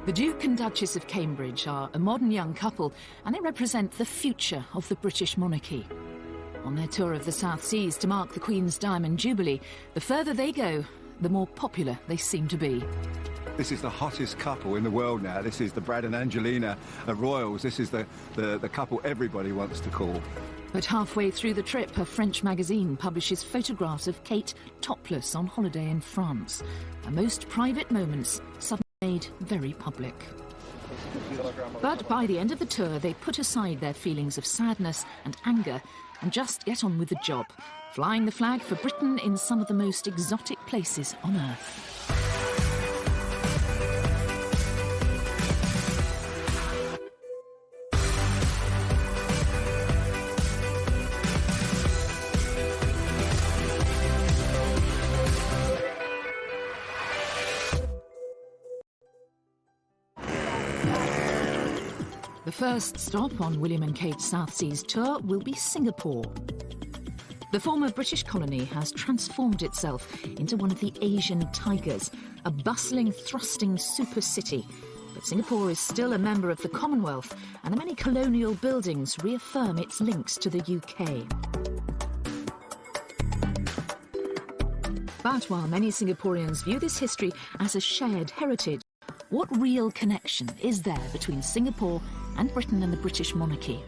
The Duke and Duchess of Cambridge are a modern young couple, and they represent the future of the British monarchy. On their tour of the South Seas to mark the Queen's Diamond Jubilee, the further they go, the more popular they seem to be. This is the hottest couple in the world now. This is the Brad and Angelina royals. This is the couple everybody wants to call. But halfway through the trip, a French magazine publishes photographs of Kate topless on holiday in France. Her most private moments suddenly made very public. But by the end of the tour, they put aside their feelings of sadness and anger and just get on with the job, flying the flag for Britain in some of the most exotic places on earth. The first stop on William and Kate's South Seas tour will be Singapore. The former British colony has transformed itself into one of the Asian tigers, a bustling, thrusting super city. But Singapore is still a member of the Commonwealth, and the many colonial buildings reaffirm its links to the UK. But while many Singaporeans view this history as a shared heritage, what real connection is there between Singapore and Britain and the British monarchy?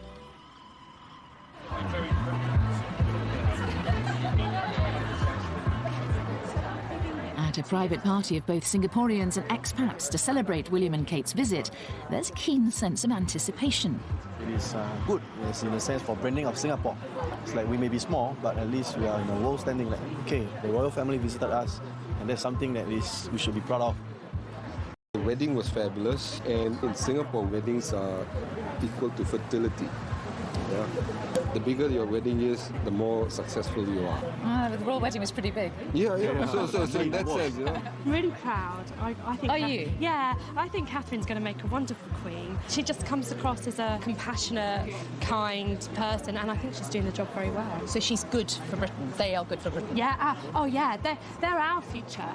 At a private party of both Singaporeans and expats to celebrate William and Kate's visit, there's a keen sense of anticipation. It is good, yes, in a sense, for branding of Singapore. It's like we may be small, but at least we are in a world standing like, okay, the royal family visited us, and that's something that we should be proud of. The wedding was fabulous, and in Singapore, weddings are equal to fertility. Yeah. The bigger your wedding is, the more successful you are. The royal wedding was pretty big. Yeah. So in that sense, you know. I'm really proud. I think. Are you? Yeah, I think Catherine's going to make a wonderful queen. She just comes across as a compassionate, kind person, and I think she's doing the job very well. So she's good for Britain. They are good for Britain. Yeah. Oh, yeah. They're our future.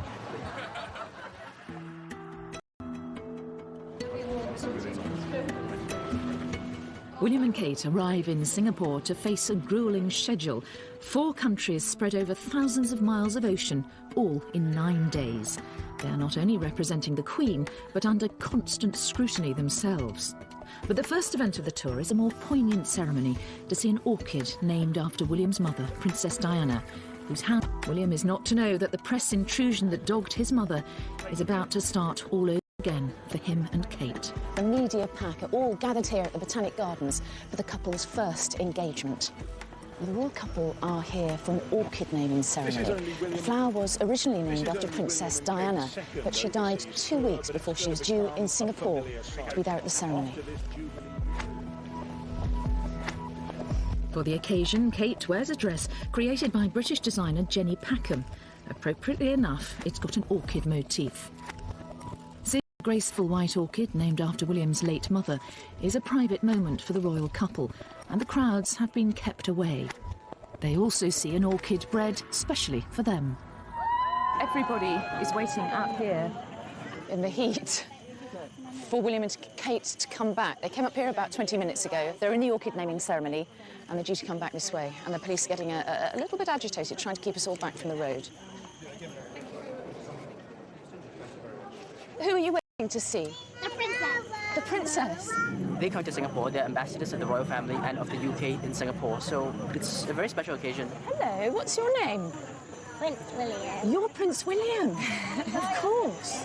William and Kate arrive in Singapore to face a gruelling schedule. 4 countries spread over thousands of miles of ocean, all in 9 days. They are not only representing the Queen, but under constant scrutiny themselves. But the first event of the tour is a more poignant ceremony to see an orchid named after William's mother, Princess Diana, whose house William is not to know that the press intrusion that dogged his mother is about to start all over again for him and Kate. The media pack are all gathered here at the Botanic Gardens for the couple's first engagement. The royal couple are here for an orchid naming ceremony. The flower was originally named after Princess Diana, but she died 2 weeks before she was due in Singapore to be there at the ceremony. For the occasion, Kate wears a dress created by British designer Jenny Packham. Appropriately enough, it's got an orchid motif. A graceful white orchid named after William's late mother is a private moment for the royal couple, and the crowds have been kept away. They also see an orchid bred specially for them. Everybody is waiting out here In the heat for William and Kate to come back. They came up here about 20 minutes ago. They're in the orchid naming ceremony, and they're due to come back this way. And the police are getting a little bit agitated, trying to keep us all back from the road. Who are you waiting to see? The princess. The princess? They come to Singapore, they're ambassadors of the royal family and of the UK in Singapore, so it's a very special occasion. Hello, what's your name? Prince William. You're Prince William. Of course.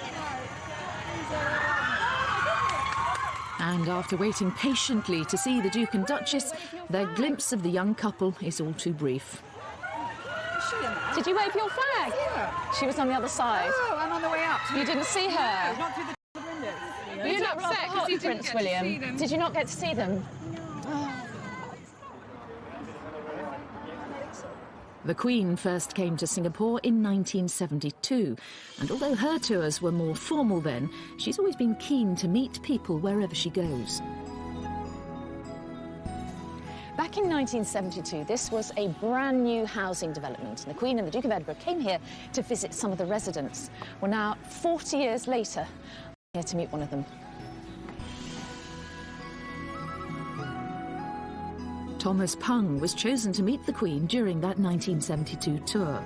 And after waiting patiently to see the Duke and Duchess, their glimpse of the young couple is all too brief. Did you wave your flag? Yeah. She was on the other side. Oh, I'm on the way up. You didn't see her? No, not through the windows. You look rather hot, Prince William. Did you not get to see them? The Queen first came to Singapore in 1972, and although her tours were more formal then, she's always been keen to meet people wherever she goes. Back in 1972, this was a brand new housing development, and the Queen and the Duke of Edinburgh came here to visit some of the residents. Well, now, 40 years later, I'm here to meet one of them. Thomas Pung was chosen to meet the Queen during that 1972 tour.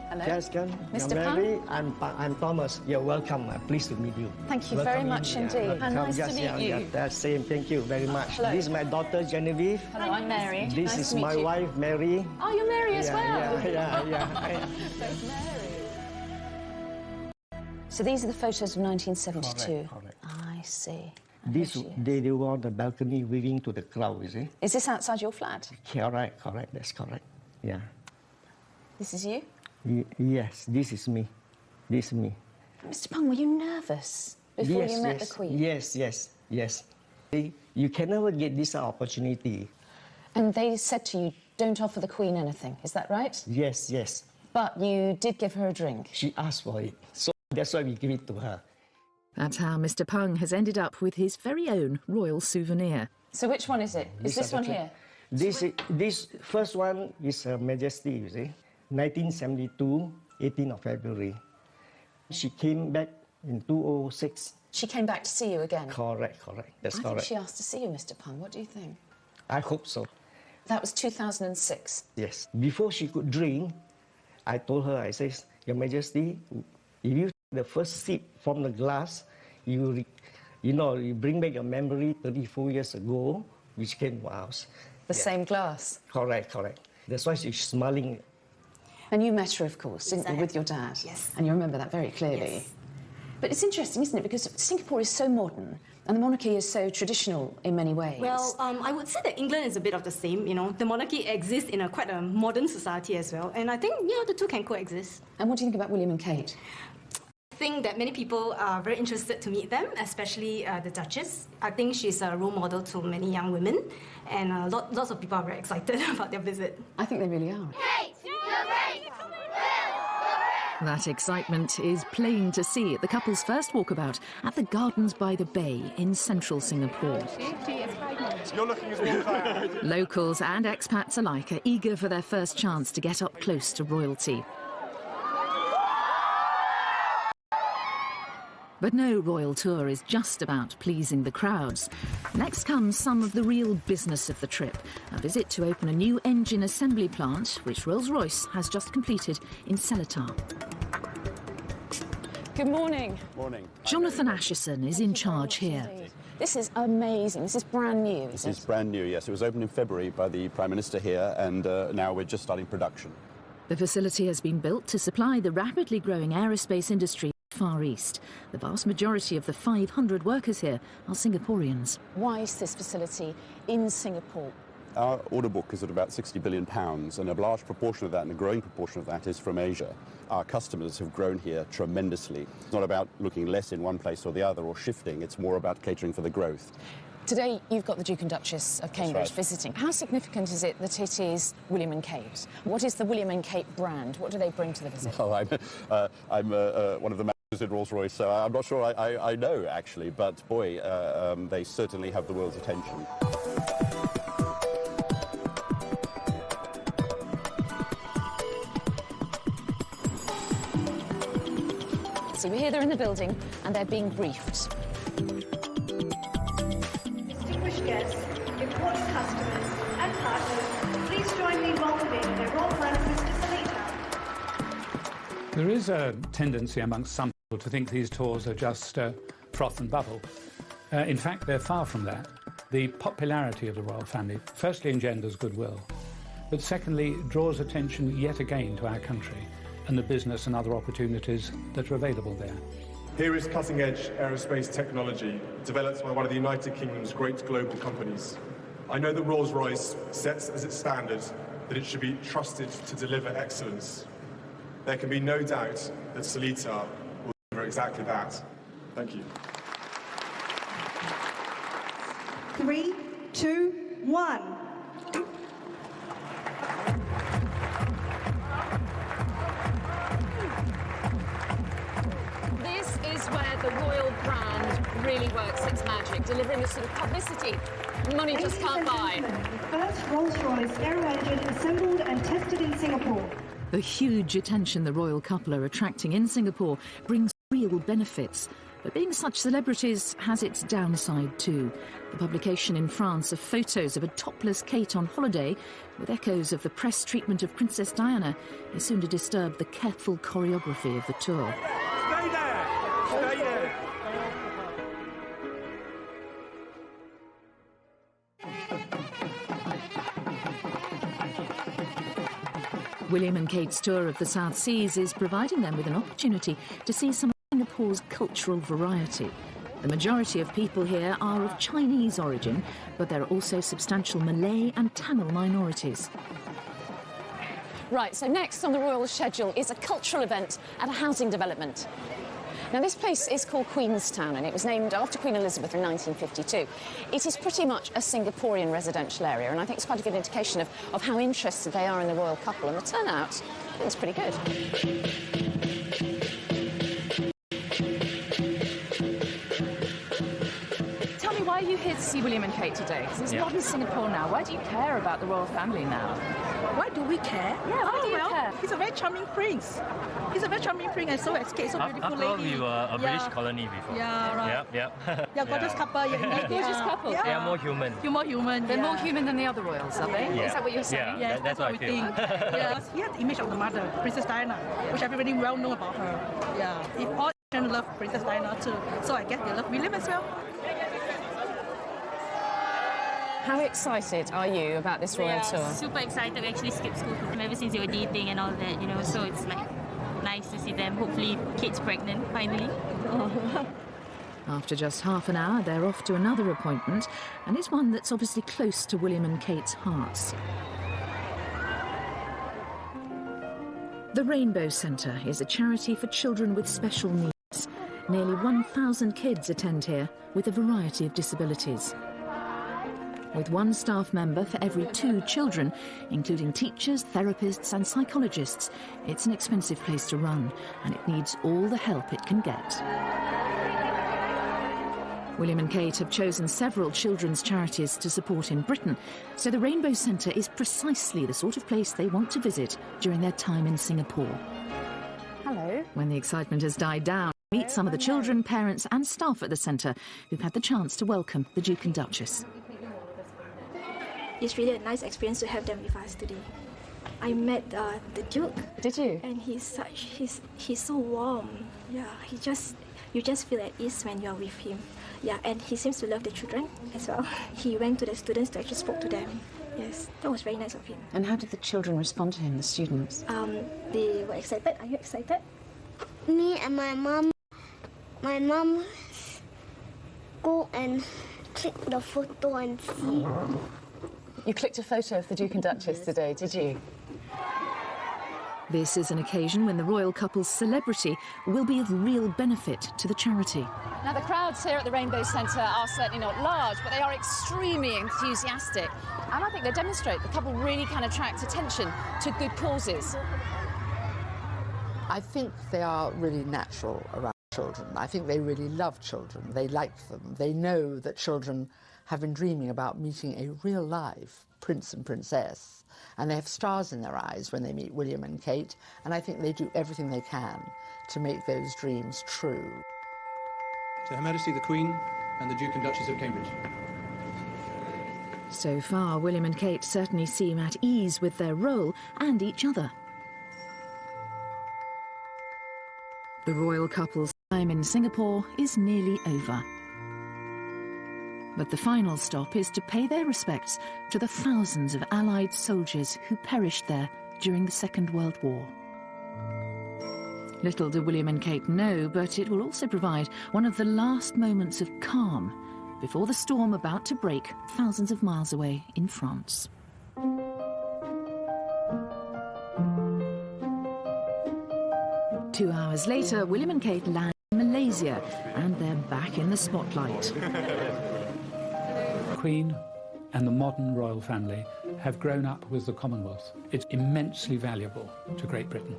Hello. Jessica, Mr. Mary, I'm Thomas. You're welcome. I'm pleased to meet you. Thank you very much indeed. Welcome. Nice Yes, to meet yeah, you. Yeah, that's same. Thank you very much. Hello. This is my daughter Genevieve. Hello, I'm Mary. This Nice is to meet my you. wife Mary. Oh, you're Mary as well. Yeah. There's Mary. So these are the photos of 1972. Correct. I see. This they were on the balcony waving to the crowd, you see? Is this outside your flat? Correct. That's correct. Yeah. This is you? Yes, this is me. This is me. Mr. Pung, were you nervous before you met the Queen? Yes. You can never get this opportunity. And they said to you, don't offer the Queen anything, is that right? Yes. But you did give her a drink. She asked for it, so that's why we give it to her. That's how Mr. Pung has ended up with his very own royal souvenir. So which one is it? Is this one here? This first one is Her Majesty, you see. 1972, 18th of February. She came back in 2006. She came back to see you again? Correct. That's I correct. think she asked to see you, Mr. Pung. What do you think? I hope so. That was 2006. Yes. Before she could drink, I told her, I said, Your Majesty, if you take the first sip from the glass, you bring back a memory 34 years ago, which came to us. The same glass? Correct. That's why she's smiling. And you met her, of course, didn't you, with your dad? Yes. And you remember that very clearly. Yes. But it's interesting, isn't it? Because Singapore is so modern and the monarchy is so traditional in many ways. Well, I would say that England is a bit of the same. The monarchy exists in quite a modern society as well. And I think, the two can coexist. And what do you think about William and Kate? I think that many people are very interested to meet them, especially the Duchess. I think she's a role model to many young women. And lots of people are very excited about their visit. I think they really are. Kate, you're great! That excitement is plain to see at the couple's first walkabout at the Gardens by the Bay in central Singapore. You're looking as well. Locals and expats alike are eager for their first chance to get up close to royalty. But no royal tour is just about pleasing the crowds. Next comes some of the real business of the trip, a visit to open a new engine assembly plant, which Rolls-Royce has just completed in Seletar. Good morning. Morning. Jonathan Asherson is in charge here. This is amazing. This is brand new, This is brand new, yes. It was opened in February by the Prime Minister here, and now we're just starting production. The facility has been built to supply the rapidly growing aerospace industry Far East. The vast majority of the 500 workers here are Singaporeans. Why is this facility in Singapore? Our order book is at about £60 billion, and a large proportion of that, and a growing proportion of that, is from Asia. Our customers have grown here tremendously. It's not about looking less in one place or the other or shifting, it's more about catering for the growth. Today, you've got the Duke and Duchess of Cambridge right. visiting. How significant is it that it is William and Kate? What is the William and Kate brand? What do they bring to the visit? Oh, I'm one of the managers at Rolls-Royce, so I'm not sure I know, actually, but boy, they certainly have the world's attention. So we're here, they're in the building, and they're being briefed. Distinguished guests, important customers and partners, please join me in welcoming their Royal Highness Mr. Seletar. There is a tendency amongst some people to think these tours are just froth and bubble. In fact, they're far from that. The popularity of the royal family firstly engenders goodwill, but secondly draws attention yet again to our country and the business and other opportunities that are available there. Here is cutting-edge aerospace technology developed by one of the United Kingdom's great global companies. I know that Rolls-Royce sets as its standard that it should be trusted to deliver excellence. There can be no doubt that Seletar will deliver exactly that. Thank you. 3, 2, 1. This is where the royal brand really works its magic, delivering the sort of publicity money just can't buy. The first Rolls-Royce aero engine assembled and tested in Singapore. The huge attention the royal couple are attracting in Singapore brings real benefits. But being such celebrities has its downside too. The publication in France of photos of a topless Kate on holiday, with echoes of the press treatment of Princess Diana, is soon to disturb the careful choreography of the tour. Stay there! Stay there! William and Kate's tour of the South Seas is providing them with an opportunity to see some of Singapore's cultural variety. The majority of people here are of Chinese origin, but there are also substantial Malay and Tamil minorities. Right, so next on the royal schedule is a cultural event at a housing development. Now, this place is called Queenstown, and it was named after Queen Elizabeth in 1952. It is pretty much a Singaporean residential area, and I think it's quite a good indication of how interested they are in the royal couple, and the turnout is pretty good. Tell me, why are you here to see William and Kate today? Because it's modern Singapore now. Why do you care about the royal family now? Why do we care? Yeah, why do you care? He's a very charming prince. He's a very charming prince and so escaped, so beautiful After all, lady. we were a British colony before. Yeah, right. Yeah. Yeah, gorgeous couple. Yeah, gorgeous couple. They are more human. You're more human. They're more human than the other royals, are they? Yeah. Is that what you're saying? Yeah, Yes, that's what I we feel. think. Yes, he had the image of the mother, Princess Diana, which everybody well know about her. Yeah, if all Asians love Princess Diana too, so I guess they love William as well. How excited are you about this royal tour? Super excited. We actually skipped school for them ever since they were dating and all that, you know, so it's like nice to see them. Hopefully Kate's pregnant finally. After just half an hour, they're off to another appointment, and it's one that's obviously close to William and Kate's hearts. The Rainbow Centre is a charity for children with special needs. Nearly 1,000 kids attend here with a variety of disabilities. With one staff member for every 2 children, including teachers, therapists and psychologists, it's an expensive place to run, and it needs all the help it can get. William and Kate have chosen several children's charities to support in Britain, so the Rainbow Centre is precisely the sort of place they want to visit during their time in Singapore. Hello. When the excitement has died down, meet some of the children, parents and staff at the centre who've had the chance to welcome the Duke and Duchess. It's really a nice experience to have them with us today. I met the Duke. Did you? And he's so warm. Yeah, you just feel at ease when you're with him. Yeah, and he seems to love the children as well. He went to the students to actually spoke to them. Yes, that was very nice of him. And how did the children respond to him, the students? They were excited. Are you excited? Me and my mom go and click the photo and see. You clicked a photo of the Duke and Duchess today, did you? This is an occasion when the royal couple's celebrity will be of real benefit to the charity. Now, the crowds here at the Rainbow Centre are certainly not large, but they are extremely enthusiastic. And I think they demonstrate the couple really can attract attention to good causes. I think they are really natural around children. I think they really love children. They like them. They know that children have been dreaming about meeting a real life prince and princess, and they have stars in their eyes when they meet William and Kate, and I think they do everything they can to make those dreams true. To Her Majesty the Queen and the Duke and Duchess of Cambridge. So far, William and Kate certainly seem at ease with their role and each other. The royal couple's time in Singapore is nearly over. But the final stop is to pay their respects to the thousands of Allied soldiers who perished there during the Second World War. Little do William and Kate know, but it will also provide one of the last moments of calm before the storm about to break thousands of miles away in France. 2 hours later, William and Kate land in Malaysia, and they're back in the spotlight. The Queen and the modern royal family have grown up with the Commonwealth. It's immensely valuable to Great Britain.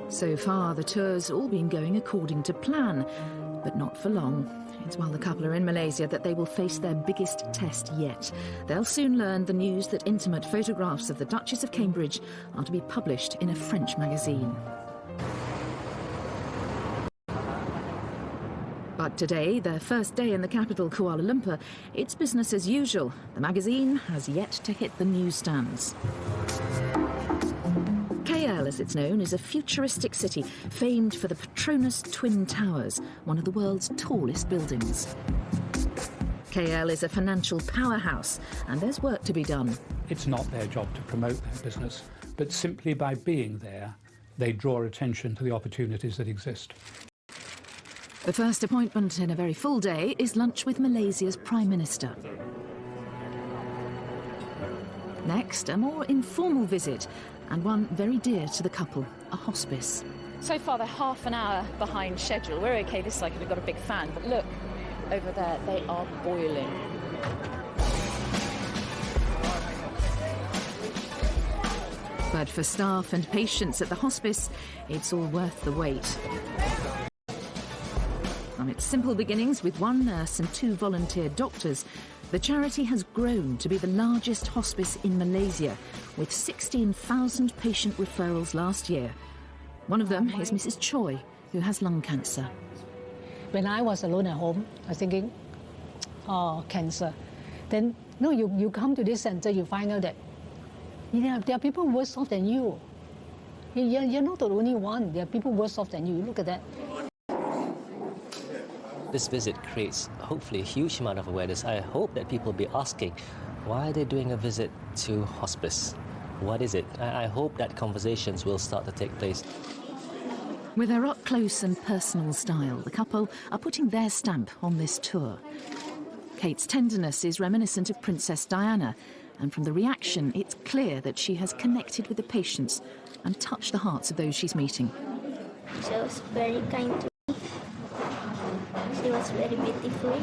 So far, the tour's all been going according to plan, but not for long. It's while the couple are in Malaysia that they will face their biggest test yet. They'll soon learn the news that intimate photographs of the Duchess of Cambridge are to be published in a French magazine. But today, their first day in the capital, Kuala Lumpur, it's business as usual. The magazine has yet to hit the newsstands. KL, as it's known, is a futuristic city famed for the Petronas Twin Towers, one of the world's tallest buildings. KL is a financial powerhouse, and there's work to be done. It's not their job to promote their business, but simply by being there, they draw attention to the opportunities that exist. The first appointment in a very full day is lunch with Malaysia's Prime Minister. Next, a more informal visit, and one very dear to the couple, a hospice. So far, they're half an hour behind schedule. We're OK this side because we've got a big fan, but look, over there, they are boiling. But for staff and patients at the hospice, it's all worth the wait. From its simple beginnings with one nurse and 2 volunteer doctors, the charity has grown to be the largest hospice in Malaysia, with 16,000 patient referrals last year. One of them is Mrs. Choi, who has lung cancer. When I was alone at home, I was thinking, oh, cancer. Then, no, you come to this centre, you find out that there are people worse off than you. You're not the only one. There are people worse off than you. Look at that. This visit creates, hopefully, a huge amount of awareness. I hope that people will be asking, why are they doing a visit to hospice? What is it? I hope that conversations will start to take place. With their up-close and personal style, the couple are putting their stamp on this tour. Kate's tenderness is reminiscent of Princess Diana, and from the reaction, it's clear that she has connected with the patients and touched the hearts of those she's meeting. She was very kind to me. She was very beautiful.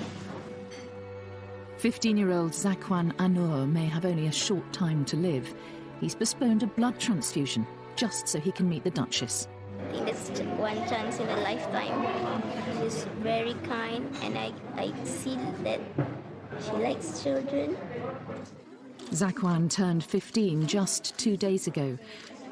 15-year-old Zakwan Anur may have only a short time to live. He's postponed a blood transfusion just so he can meet the Duchess. I think that's one chance in a lifetime. She's very kind, and I see that she likes children. Zakwan turned 15 just 2 days ago.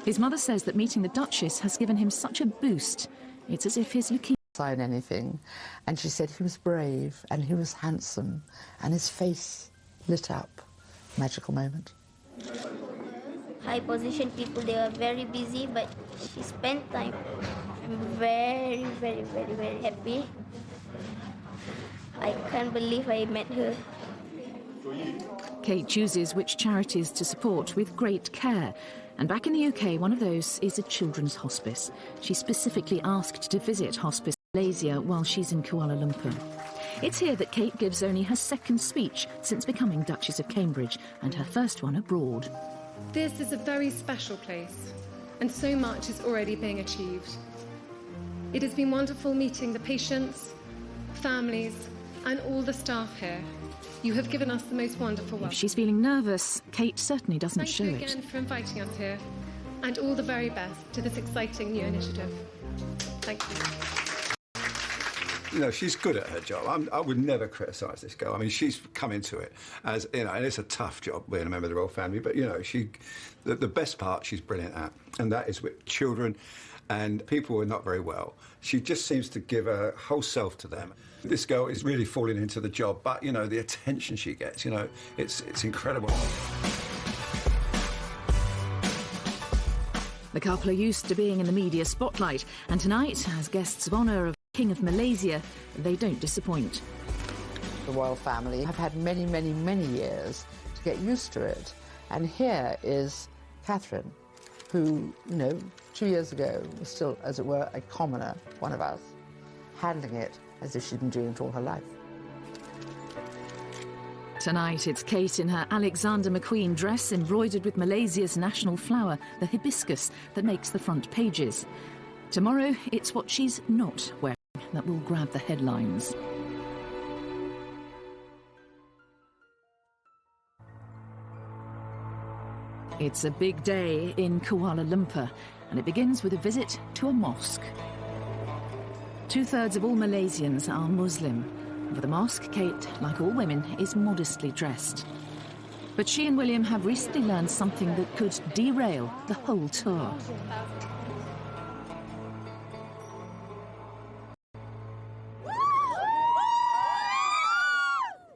His mother says that meeting the Duchess has given him such a boost. It's as if his leukemia... Sign anything. And she said he was brave and he was handsome and his face lit up. Magical moment. High position people, they are very busy, but she spent time. I'm very, very, very, very happy. I can't believe I met her. Kate chooses which charities to support with great care. And back in the UK, one of those is a children's hospice. She specifically asked to visit Hospice Malaysia while she's in Kuala Lumpur. It's here that Kate gives only her second speech since becoming Duchess of Cambridge, and her first one abroad. This is a very special place, and so much is already being achieved. It has been wonderful meeting the patients, families, and all the staff here. You have given us the most wonderful welcome. If she's feeling nervous, Kate certainly doesn't show it. Thank you again for inviting us here, and all the very best to this exciting new initiative. Thank you. You know, she's good at her job. I would never criticise this girl. I mean, she's come into it as, you know, and it's a tough job being a member of the royal family, but, you know, the best part she's brilliant at, and that is with children and people who are not very well. She just seems to give her whole self to them. This girl is really falling into the job, but, you know, the attention she gets, you know, it's incredible. The couple are used to being in the media spotlight, and tonight, as guests of honour of King of Malaysia, they don't disappoint. The royal family have had many, many, many years to get used to it. And here is Catherine, who, you know, 2 years ago was still, as it were, a commoner, one of us, handling it as if she'd been doing it all her life. Tonight, it's Kate in her Alexander McQueen dress embroidered with Malaysia's national flower, the hibiscus, that makes the front pages. Tomorrow, it's what she's not wearing that will grab the headlines. It's a big day in Kuala Lumpur, and it begins with a visit to a mosque. 2/3 of all Malaysians are Muslim. For the mosque, Kate, like all women, is modestly dressed. But she and William have recently learned something that could derail the whole tour.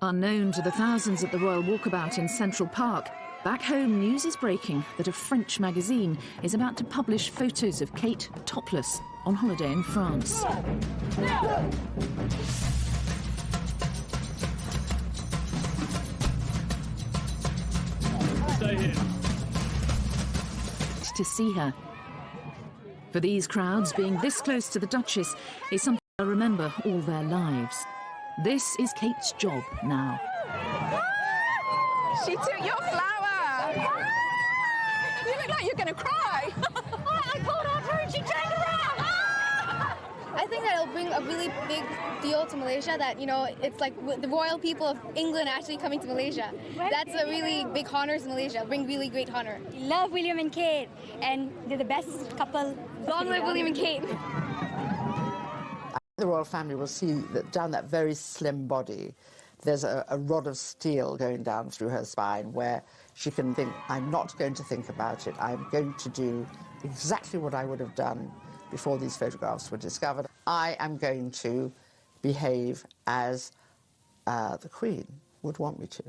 Unknown to the thousands at the Royal Walkabout in Central Park, back home news is breaking that a French magazine is about to publish photos of Kate topless on holiday in France. Stay here. To see her. For these crowds, being this close to the Duchess is something they'll remember all their lives. This is Kate's job now. She took your flower! You look like you're going to cry! I called out her and she turned around! I think that it'll bring a really big deal to Malaysia, that, you know, it's like the royal people of England actually coming to Malaysia. That's a really big honor to Malaysia, bring really great honor. We love William and Kate, and they're the best couple. Long live William and Kate. The royal family will see that down that very slim body, there's a rod of steel going down through her spine where she can think, I'm not going to think about it. I'm going to do exactly what I would have done before these photographs were discovered. I am going to behave as the Queen would want me to.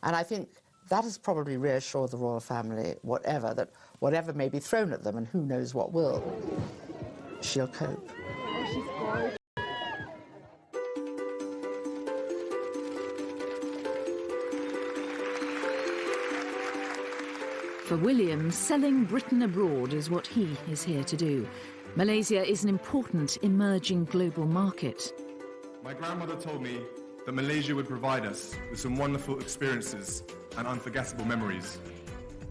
And I think that has probably reassured the royal family, whatever may be thrown at them, and who knows what will, she'll cope. Oh, she's gorgeous. For William, selling Britain abroad is what he is here to do. Malaysia is an important emerging global market. My grandmother told me that Malaysia would provide us with some wonderful experiences and unforgettable memories.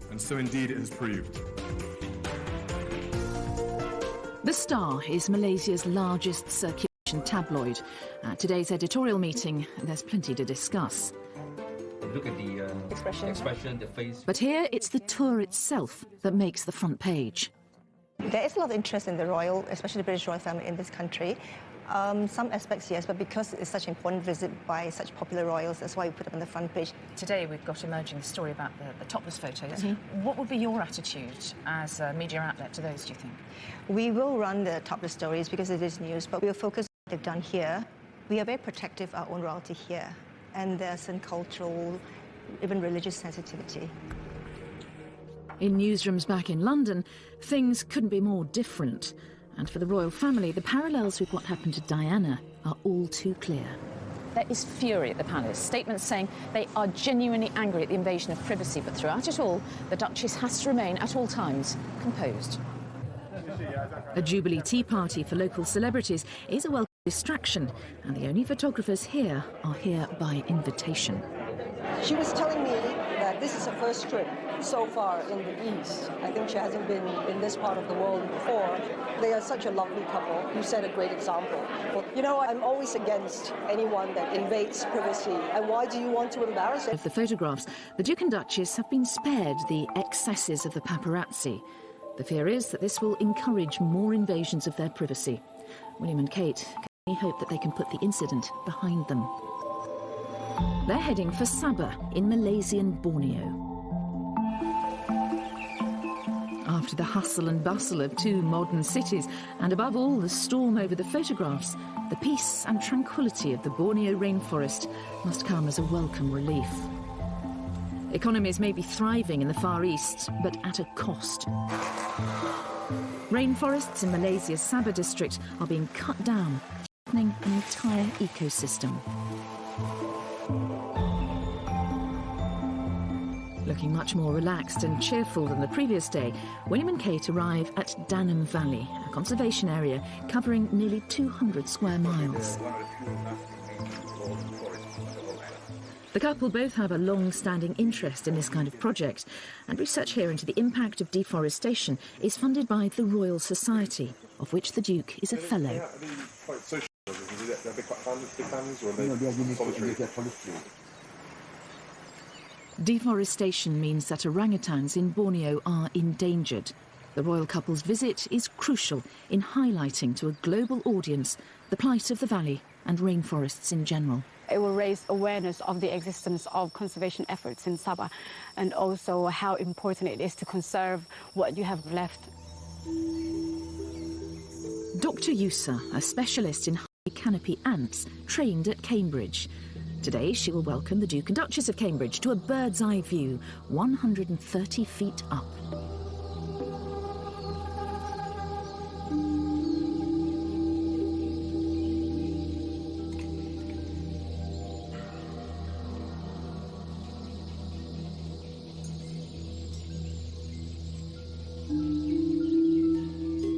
And so indeed it has proved. The Star is Malaysia's largest circulation tabloid. At today's editorial meeting, there's plenty to discuss. Look at the expression, the face. But here, it's the tour itself that makes the front page. There is a lot of interest in the royal, especially the British royal family in this country. Some aspects, yes, but because it's such an important visit by such popular royals, that's why we put it on the front page. Today we've got emerging the story about the topless photos. What would be your attitude as a media outlet to those, do you think? We will run the topless stories because it is news, but we'll focus on what they've done here. We are very protective of our own royalty here, and there's some cultural, even religious sensitivity. In newsrooms back in London, things couldn't be more different. And for the royal family, the parallels with what happened to Diana are all too clear. There is fury at the palace, statements saying they are genuinely angry at the invasion of privacy, but throughout it all, the Duchess has to remain at all times composed. A Jubilee tea party for local celebrities is a welcome distraction, and the only photographers here are here by invitation. She was telling me that this is her first trip so far in the East. I think she hasn't been in this part of the world before. They are such a lovely couple. You set a great example. But, you know, I'm always against anyone that invades privacy. And why do you want to embarrass it? Of the photographs, the Duke and Duchess have been spared the excesses of the paparazzi. The fear is that this will encourage more invasions of their privacy. William and Kate can only hope that they can put the incident behind them. They're heading for Sabah in Malaysian Borneo. After the hustle and bustle of two modern cities, and above all the storm over the photographs, the peace and tranquility of the Borneo rainforest must come as a welcome relief. Economies may be thriving in the Far East, but at a cost. Rainforests in Malaysia's Sabah district are being cut down, threatening an entire ecosystem. Looking much more relaxed and cheerful than the previous day, William and Kate arrive at Danam Valley, a conservation area covering nearly 200 square miles. The couple both have a long-standing interest in this kind of project, and research here into the impact of deforestation is funded by the Royal Society, of which the Duke is a fellow. Deforestation means that orangutans in Borneo are endangered. The royal couple's visit is crucial in highlighting to a global audience the plight of the valley and rainforests in general. It will raise awareness of the existence of conservation efforts in Sabah, and also how important it is to conserve what you have left. Dr. Yusa, a specialist in high canopy ants, trained at Cambridge. Today, she will welcome the Duke and Duchess of Cambridge to a bird's-eye view, 130 feet up.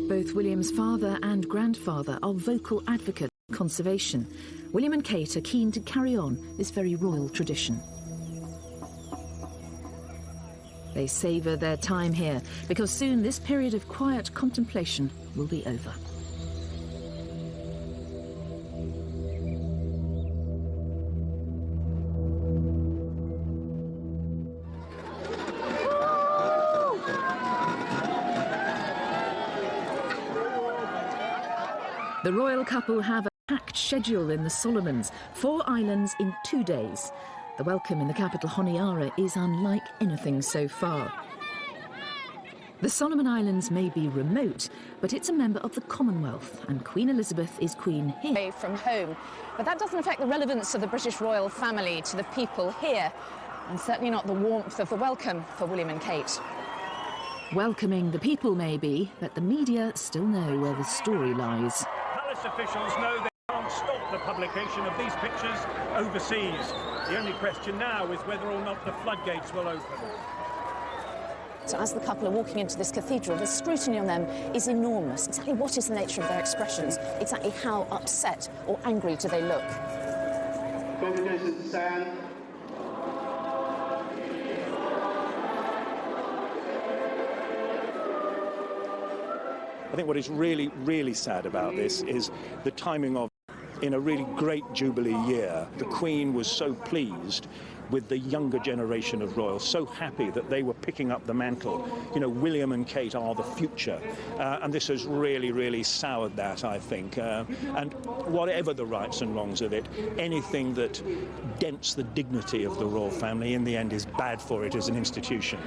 Both William's father and grandfather are vocal advocates of conservation. William and Kate are keen to carry on this very royal tradition. They savour their time here because soon this period of quiet contemplation will be over. The royal couple have a packed schedule in the Solomons, 4 islands in 2 days. The welcome in the capital Honiara is unlike anything so far. The Solomon Islands may be remote, but it's a member of the Commonwealth, and Queen Elizabeth is queen here. Away from home. But that doesn't affect the relevance of the British royal family to the people here, and certainly not the warmth of the welcome for William and Kate. Welcoming the people maybe, but the media still know where the story lies. Palace officials know they can't stop the publication of these pictures overseas. The only question now is whether or not the floodgates will open. So as the couple are walking into this cathedral, the scrutiny on them is enormous. Exactly what is the nature of their expressions? Exactly how upset or angry do they look? Congregation to stand. I think what is really, really sad about this is the timing of, in a really great Jubilee year, the Queen was so pleased with the younger generation of royals, so happy that they were picking up the mantle. You know, William and Kate are the future, and this has really, really soured that, I think. And whatever the rights and wrongs of it, anything that dents the dignity of the royal family in the end is bad for it as an institution.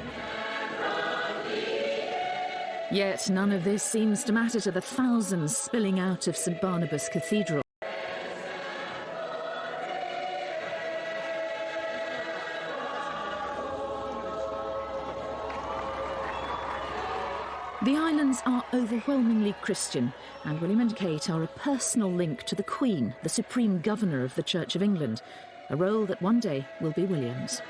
Yet none of this seems to matter to the thousands spilling out of St Barnabas Cathedral. The islands are overwhelmingly Christian, and William and Kate are a personal link to the Queen, the Supreme Governor of the Church of England, a role that one day will be William's.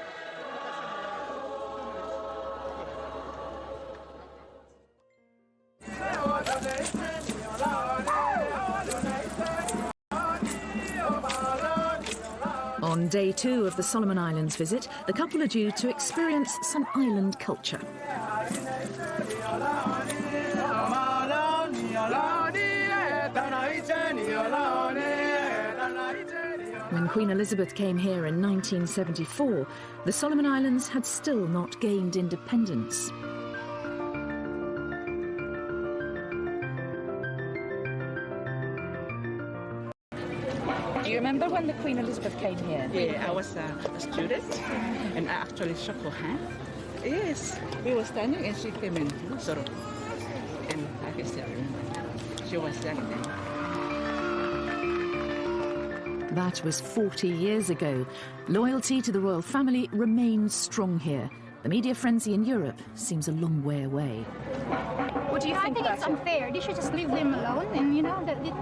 On day 2 of the Solomon Islands visit, the couple are due to experience some island culture. When Queen Elizabeth came here in 1974, the Solomon Islands had still not gained independence. Do you remember when the Queen Elizabeth came here? Yeah, I was a student, and I actually shook her hand. Yes, we were standing, and she came in, sort of, and I can still remember. She was standing there. That was 40 years ago. Loyalty to the royal family remains strong here. The media frenzy in Europe seems a long way away. What do you think? I think it's unfair. They should just leave them alone, and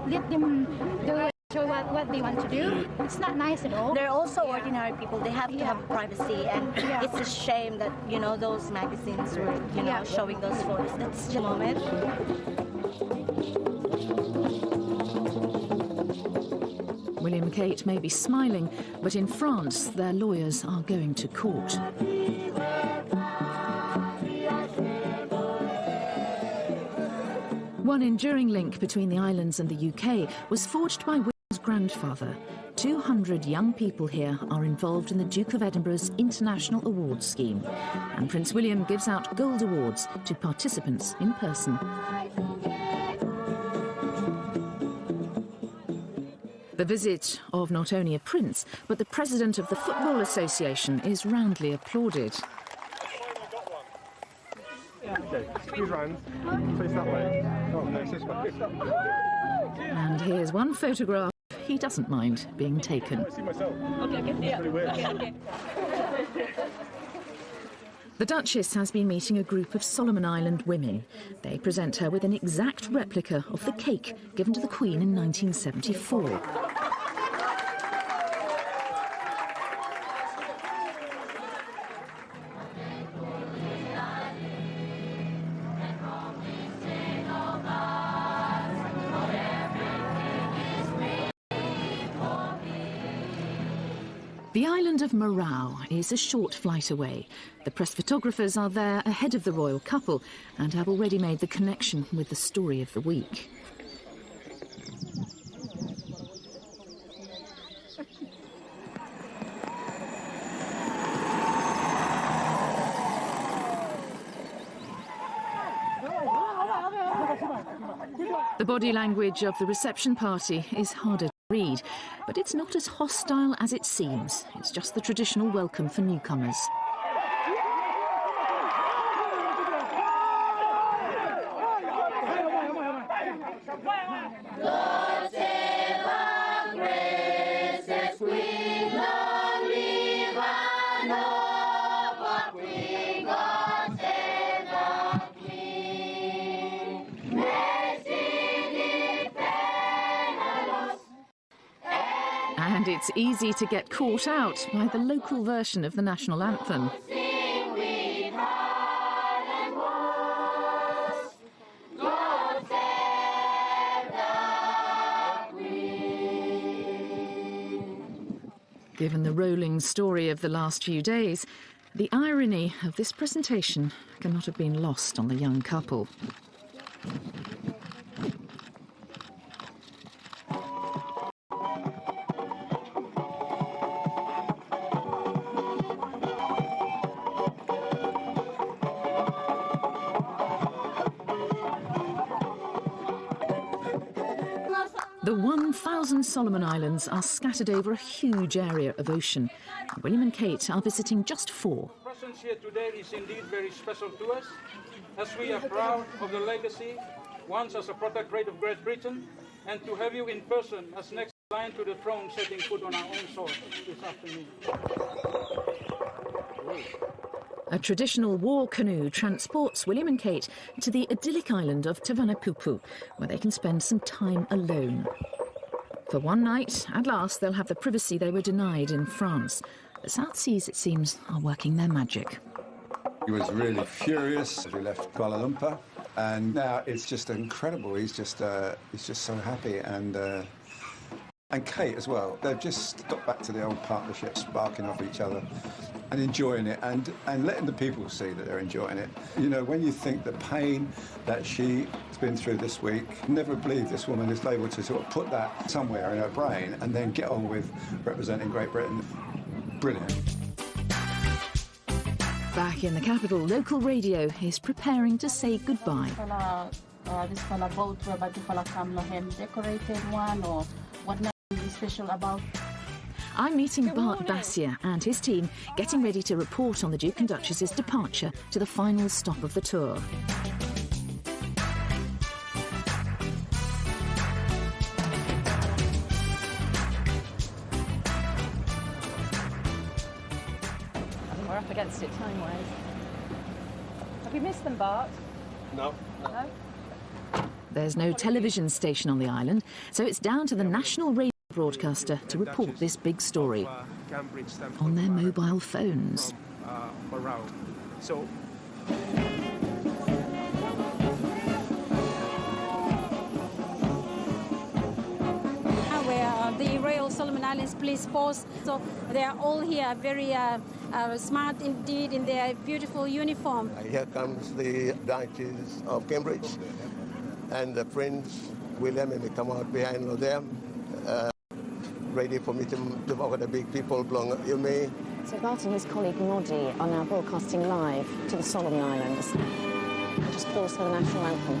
let them do what they want to do. It's not nice at all. They're also ordinary people. They have to have privacy, and it's a shame that those magazines were showing those photos. That's just a moment. William and Kate may be smiling, but in France their lawyers are going to court. One enduring link between the islands and the UK was forged by William's grandfather. 200 young people here are involved in the Duke of Edinburgh's International Awards Scheme, and Prince William gives out gold awards to participants in person. The visit of not only a prince, but the president of the Football Association is roundly applauded. Okay, squeeze round, face that way. Oh, face this way. And here's one photograph he doesn't mind being taken. The Duchess has been meeting a group of Solomon Island women. They present her with an exact replica of the cake given to the Queen in 1974. The island of Marau is a short flight away. The press photographers are there ahead of the royal couple and have already made the connection with the story of the week. The body language of the reception party is harder to read, but it's not as hostile as it seems. It's just the traditional welcome for newcomers. And it's easy to get caught out by the local version of the national anthem. Given the rolling story of the last few days, the irony of this presentation cannot have been lost on the young couple. The 1,000 Solomon Islands are scattered over a huge area of ocean. William and Kate are visiting just 4. Your presence here today is indeed very special to us, as we are proud of the legacy, once as a protectorate of Great Britain, and to have you in person as next in line to the throne setting foot on our own soil this afternoon. A traditional war canoe transports William and Kate to the idyllic island of Tavanapupu, where they can spend some time alone. For one night, at last, they'll have the privacy they were denied in France. The South Seas, it seems, are working their magic. He was really furious as we left Kuala Lumpur, and now it's just incredible. He's just so happy, and Kate as well. They've just got back to the old partnership, sparking off each other and enjoying it, and letting the people see that they're enjoying it. You know, when you think the pain that she's been through this week, never believe this woman is able to sort of put that somewhere in her brain and then get on with representing Great Britain. Brilliant. Back in the capital, local radio is preparing to say goodbye. This boat where decorated one, or what is special about? I'm meeting Bart Bassier and his team, getting ready to report on the Duke and Duchess's departure to the final stop of the tour. We're up against it time-wise. Have you missed them, Bart? No. No? There's no television station on the island, so it's down to the national radio broadcaster to report this big story on their mobile phones. So where the Royal Solomon Islands Police Force, so they are all here, very smart indeed in their beautiful uniform. Here comes the Duchess of Cambridge, and the Prince William, and they come out behind them, ready for me to walk with the big people along Ilme. So Bart and his colleague Noddy are now broadcasting live to the Solomon Islands. Just pause for the national anthem.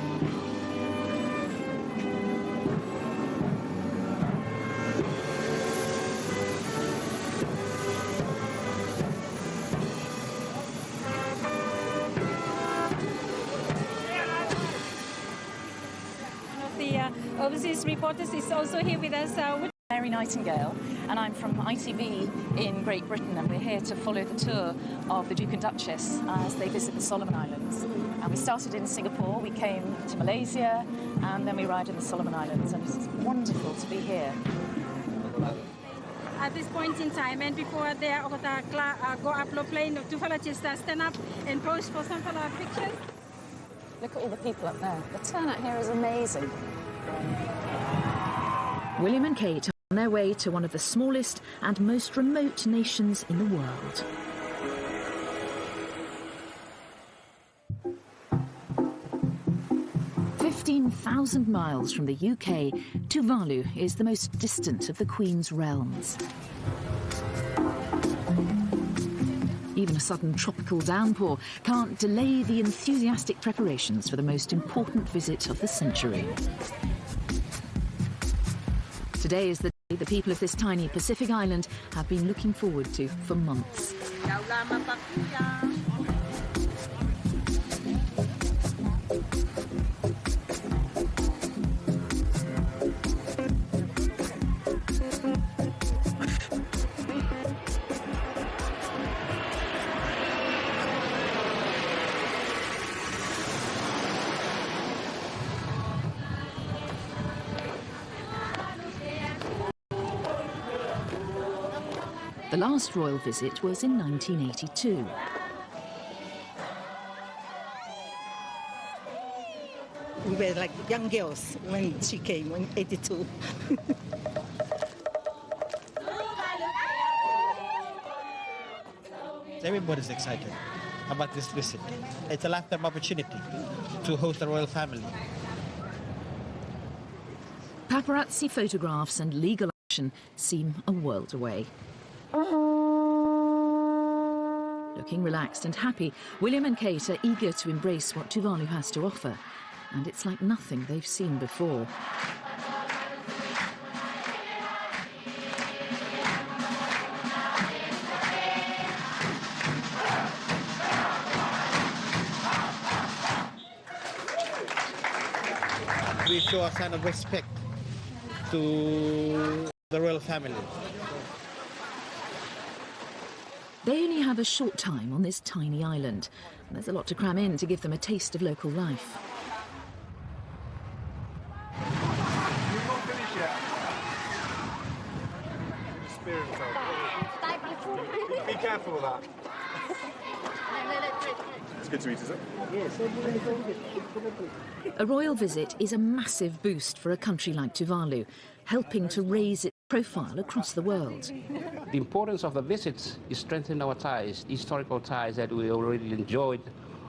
One of the overseas reporters is also here with us. Mary Nightingale, and I'm from ITV in Great Britain, and we're here to follow the tour of the Duke and Duchess as they visit the Solomon Islands. And we started in Singapore, we came to Malaysia, and then we arrived in the Solomon Islands, and it's wonderful to be here. At this point in time, and before they go up the plane, two fellas just stand up and pose for some pictures. Look at all the people up there. The turnout here is amazing. William and Kate are on their way to one of the smallest and most remote nations in the world. "15,000 miles from the UK, Tuvalu is the most distant of the Queen's realms. Even a sudden tropical downpour can't delay the enthusiastic preparations for the most important visit of the century. Today is the day the people of this tiny Pacific island have been looking forward to for months. The last royal visit was in 1982. We were like young girls when she came in 82. Everybody's excited about this visit. It's a lifetime opportunity to host the royal family. Paparazzi photographs and legal action seem a world away. Looking relaxed and happy, William and Kate are eager to embrace what Tuvalu has to offer, and it's like nothing they've seen before. We show a sign of respect to the royal family. They only have a short time on this tiny island, and there's a lot to cram in to give them a taste of local life. Be careful with that. It's good to eat, is it? Yes. A royal visit is a massive boost for a country like Tuvalu, helping to raise its profile across the world. The importance of the visits is strengthening our ties, historical ties that we already enjoyed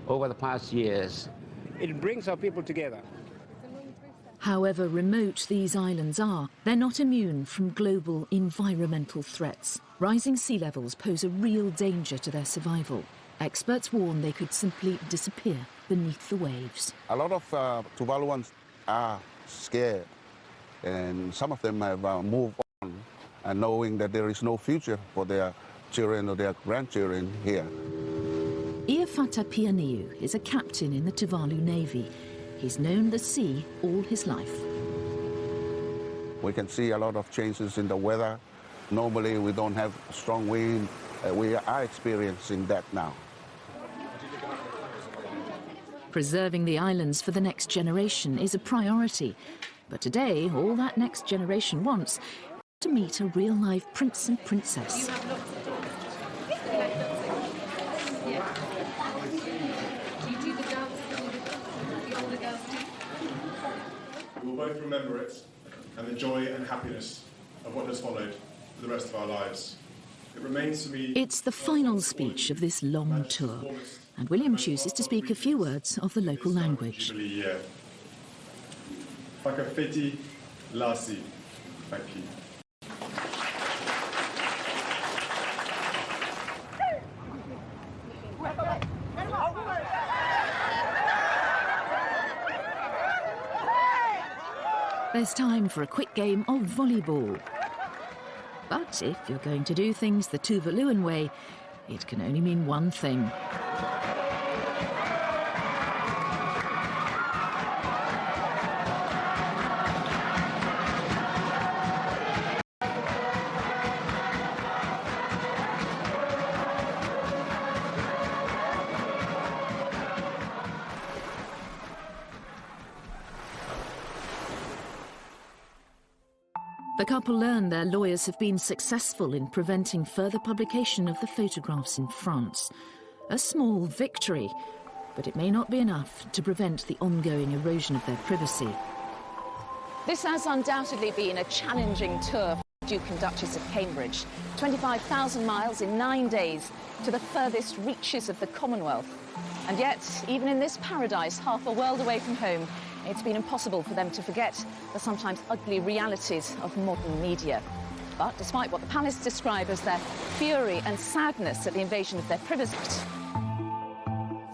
over the past years. It brings our people together. However remote these islands are, they're not immune from global environmental threats. Rising sea levels pose a real danger to their survival. Experts warn they could simply disappear beneath the waves. A lot of Tuvaluans are scared, and some of them have moved on, and knowing that there is no future for their children or their grandchildren here. Iafata Pianiu is a captain in the Tuvalu Navy. He's known the sea all his life. We can see a lot of changes in the weather. Normally we don't have strong wind. We are experiencing that now. Preserving the islands for the next generation is a priority. But today, all that next generation wants is to meet a real-life prince and princess. We will both remember it and the joy and happiness of what has followed for the rest of our lives. It remains for me... It's the final speech of this long tour, and William chooses to speak a few words of the local language. Whakawhiti Lasi. Thank you. There's time for a quick game of volleyball. But if you're going to do things the Tuvaluan way, it can only mean one thing. The couple learn their lawyers have been successful in preventing further publication of the photographs in France. A small victory, but it may not be enough to prevent the ongoing erosion of their privacy. This has undoubtedly been a challenging tour for the Duke and Duchess of Cambridge. 25,000 miles in 9 days to the furthest reaches of the Commonwealth. And yet, even in this paradise, half a world away from home, it's been impossible for them to forget the sometimes ugly realities of modern media. But despite what the palace describe as their fury and sadness at the invasion of their privacy,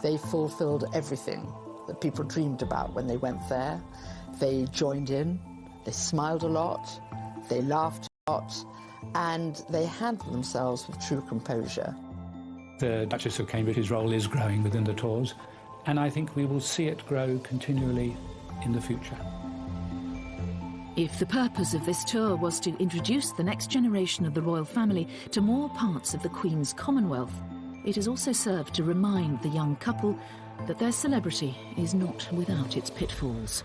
they fulfilled everything that people dreamed about when they went there. They joined in, they smiled a lot, they laughed a lot, and they handled themselves with true composure. The Duchess of Cambridge's role is growing within the Tours, and I think we will see it grow continually in the future. If the purpose of this tour was to introduce the next generation of the royal family to more parts of the Queen's Commonwealth, it has also served to remind the young couple that their celebrity is not without its pitfalls.